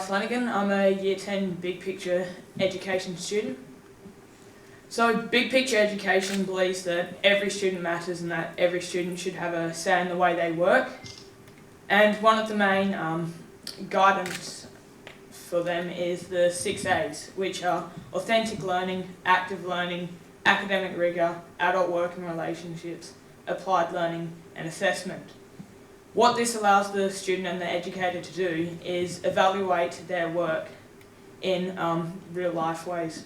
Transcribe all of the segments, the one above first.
Bryce Lanigan. I'm a Year 10 Big Picture Education student. So Big Picture Education believes that every student matters and that every student should have a say in the way they work. And one of the main guidance for them is the 6 A's, which are authentic learning, active learning, academic rigour, adult working relationships, applied learning and assessment. What this allows the student and the educator to do is evaluate their work in real life ways.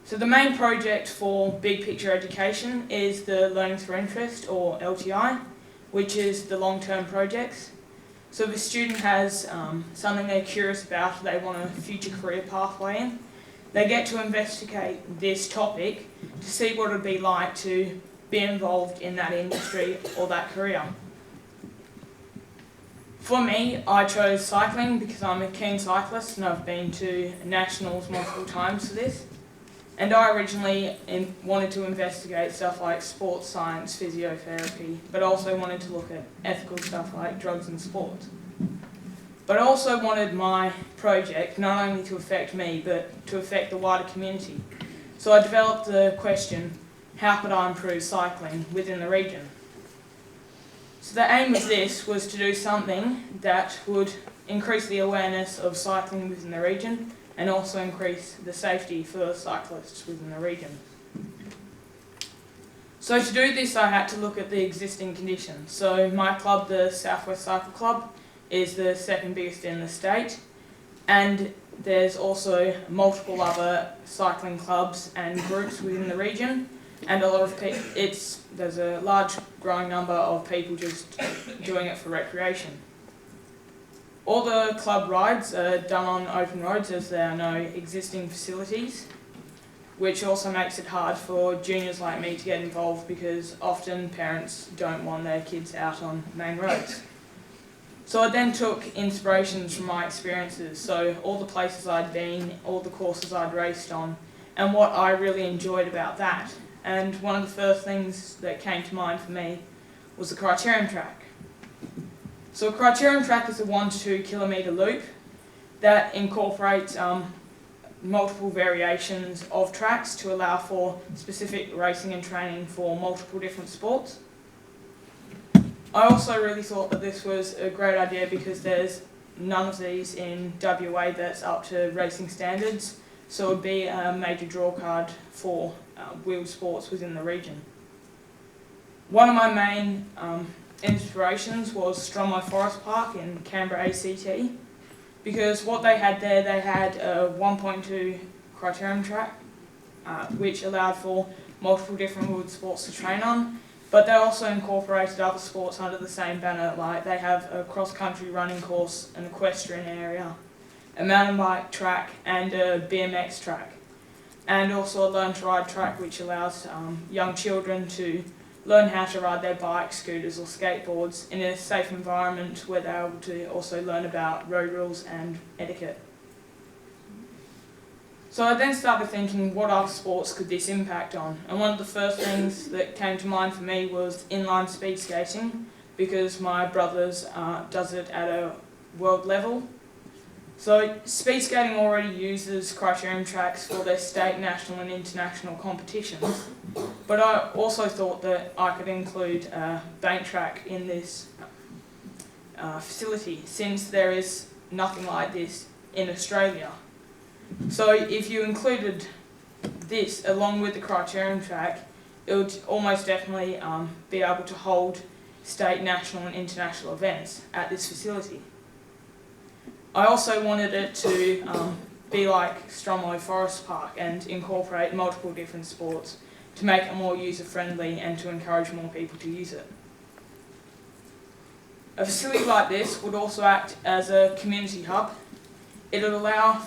So the main project for Big Picture Education is the Learning Through Interest, or LTI, which is the long-term projects. So if a student has something they're curious about, they want a future career pathway in, they get to investigate this topic to see what it would be like to be involved in that industry or that career. For me, I chose cycling because I'm a keen cyclist and I've been to nationals multiple times for this. And I originally wanted to investigate stuff like sports science, physiotherapy, but also wanted to look at ethical stuff like drugs and sports. But I also wanted my project not only to affect me, but to affect the wider community. So I developed the question, how could I improve cycling within the region? So the aim of this was to do something that would increase the awareness of cycling within the region and also increase the safety for cyclists within the region. So to do this, I had to look at the existing conditions. So my club, the Southwest Cycle Club, is the second biggest in the state, and there's also multiple other cycling clubs and groups within the region, and a lot of there's a large growing number of people just doing it for recreation. All the club rides are done on open roads as there are no existing facilities, which also makes it hard for juniors like me to get involved because often parents don't want their kids out on main roads. So I then took inspirations from my experiences, so all the places I'd been, all the courses I'd raced on, and what I really enjoyed about that. And one of the first things that came to mind for me was the criterium track. So a criterium track is a 1 to 2 kilometre loop that incorporates multiple variations of tracks to allow for specific racing and training for multiple different sports. I also really thought that this was a great idea because there's none of these in WA that's up to racing standards, so it would be a major draw card for wheeled sports within the region. One of my main inspirations was Stromo Forest Park in Canberra ACT, because what they had there, they had a 1.2 criterium track, which allowed for multiple different wheeled sports to train on, but they also incorporated other sports under the same banner, like they have a cross-country running course, an equestrian area, a mountain bike track and a BMX track, and also a learn to ride track which allows young children to learn how to ride their bikes, scooters or skateboards in a safe environment where they're able to also learn about road rules and etiquette. So I then started thinking, what other sports could this impact on? And one of the first things that came to mind for me was inline speed skating, because my brother's does it at a world level. So speed skating already uses criterium tracks for their state, national and international competitions, but I also thought that I could include a bank track in this facility, since there is nothing like this in Australia. So if you included this along with the criterium track, it would almost definitely be able to hold state, national and international events at this facility. I also wanted it to be like Stromo Forest Park and incorporate multiple different sports to make it more user-friendly and to encourage more people to use it. A facility like this would also act as a community hub. It would allow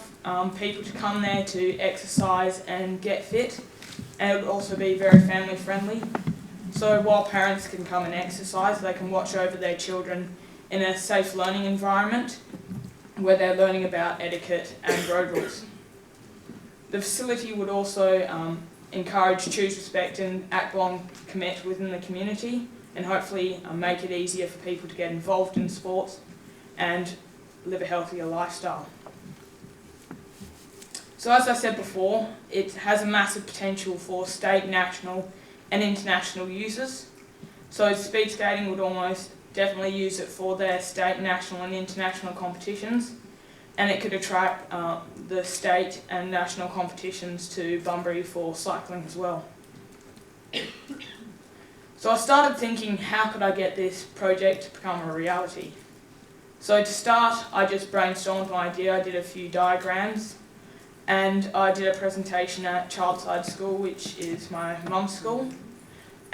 people to come there to exercise and get fit, and it would also be very family friendly. So while parents can come and exercise, they can watch over their children in a safe learning environment where they're learning about etiquette and road rules. The facility would also encourage choose, respect and act, belong, commit within the community, and hopefully make it easier for people to get involved in sports and live a healthier lifestyle. So as I said before, it has a massive potential for state, national and international users. So speed skating would almost definitely use it for their state, national and international competitions, and it could attract the state and national competitions to Bunbury for cycling as well. So I started thinking, how could I get this project to become a reality? So to start, I just brainstormed my idea. I did a few diagrams and I did a presentation at Childside School, which is my mum's school,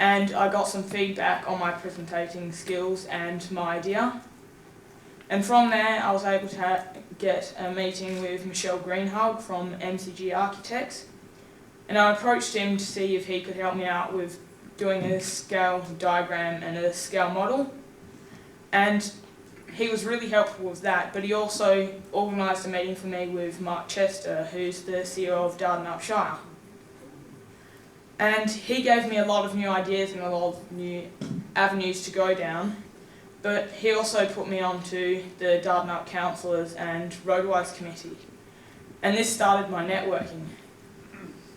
and I got some feedback on my presenting skills and my idea. And from there I was able to get a meeting with Michelle Greenhug from MCG Architects, and I approached him to see if he could help me out with doing a scale diagram and a scale model, and he was really helpful with that, but he also organised a meeting for me with Mark Chester, who's the CEO of Dardanup Shire. And he gave me a lot of new ideas and a lot of new avenues to go down, but he also put me onto the Dardanup Councillors and Roadwise Committee, and this started my networking.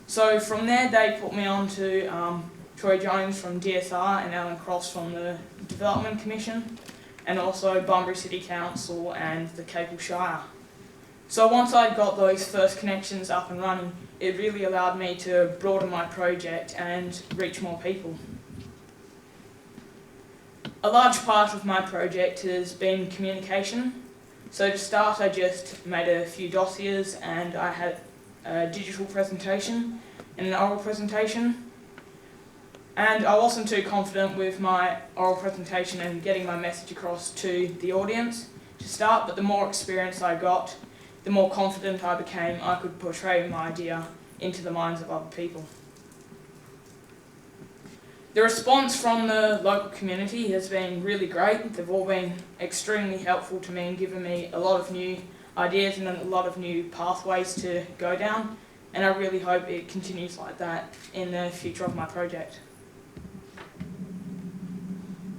So from there they put me on to Troy Jones from DSR and Alan Cross from the Development Commission, and also Bunbury City Council and the Capel Shire. So once I got those first connections up and running, it really allowed me to broaden my project and reach more people. A large part of my project has been communication. So to start, I just made a few dossiers and I had a digital presentation and an oral presentation. And I wasn't too confident with my oral presentation and getting my message across to the audience to start, but the more experience I got, the more confident I became I could portray my idea into the minds of other people. The response from the local community has been really great. They've all been extremely helpful to me and given me a lot of new ideas and a lot of new pathways to go down, and I really hope it continues like that in the future of my project.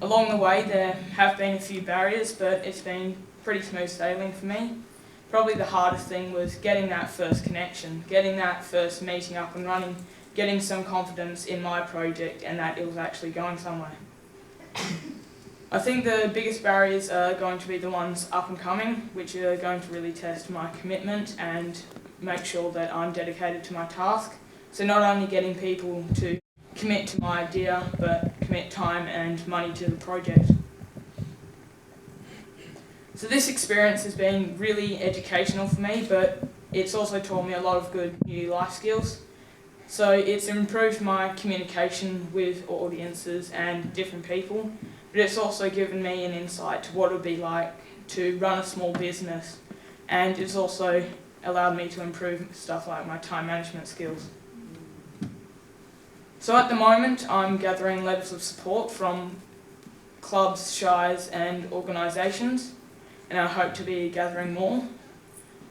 Along the way there have been a few barriers, but it's been pretty smooth sailing for me. Probably the hardest thing was getting that first connection, getting that first meeting up and running, getting some confidence in my project and that it was actually going somewhere. I think the biggest barriers are going to be the ones up and coming, which are going to really test my commitment and make sure that I'm dedicated to my task. So not only getting people to commit to my idea, but commit time and money to the project. So this experience has been really educational for me, but it's also taught me a lot of good new life skills. So it's improved my communication with audiences and different people, but it's also given me an insight to what it would be like to run a small business, and it's also allowed me to improve stuff like my time management skills. So at the moment I'm gathering letters of support from clubs, shires and organisations, and I hope to be gathering more.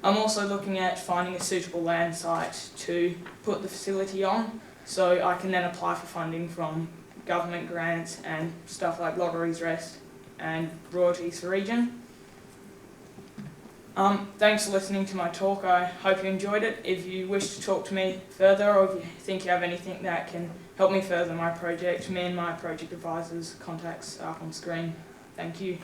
I'm also looking at finding a suitable land site to put the facility on, so I can then apply for funding from government grants and stuff like lotteries, rest and royalties for region. Thanks for listening to my talk. I hope you enjoyed it. If you wish to talk to me further, or if you think you have anything that can help me further my project, me and my project advisors' contacts are up on screen. Thank you.